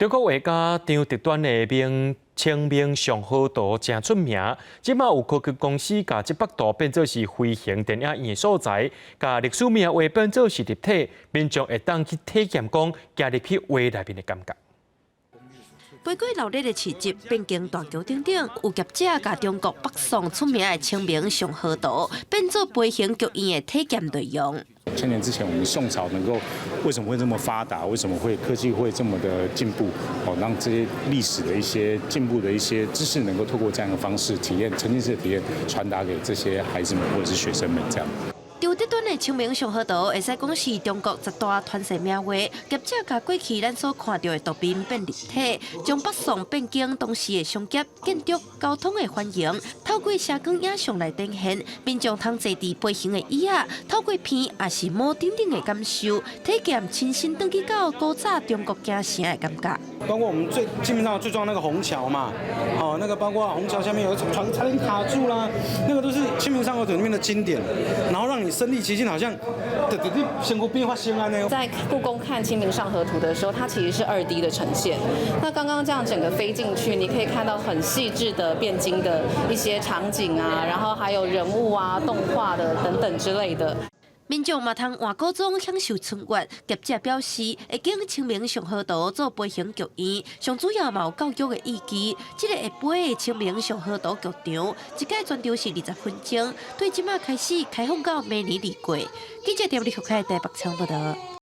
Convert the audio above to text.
中国画家张择端的清明上河图真出名，即马有科技公司把这幅图变做是飞行电影院所在，把历史名画变做是立体，民众会当去体验讲加入去画内面的感觉。 飞过热烈的市集，边境大桥顶，有业者把中国北宋出名的清明上河图变做飞行剧院的体验内容。千年之前，我们宋朝为什么会这么发达？为什么科技会这么的进步？让这些历史的一些进步的一些知识，能够透过这样的方式体验沉浸式的体验，传达给这些孩子们或者是学生们这样。 张择端的清明上河图，会使讲是中国十大传世名画。业者把过去咱所看到的图片变立体，将北宋汴京当时的商业、建筑、交通的繁荣，透过声光影像来展现。民众通坐伫飞行的椅仔，透过片也是摸顶的感受，体验亲身登去到古早中国京城的感觉。包括我们基本上最重要那个虹桥嘛，那个包括虹桥下面有一艘船差点卡住啦，那个都是《清明上河图》里面的经典，然后让你身临其境，好像仙姑变化仙安呢。在故宫看《清明上河图》的时候，它其实是2D 的呈现。那刚刚这样整个飞进去，你可以看到很细致的汴京的一些场景啊，然后还有人物啊、动画的等等之类的。 民众嘛通换古装享受春月，业者表示会经清明上河图做飞行剧院，上主要嘛有教育的意义。这个下晡的清明上河图剧场，一届全长是20分钟，对即马开始开放到明年2月。记者陈立福台北北仓报道。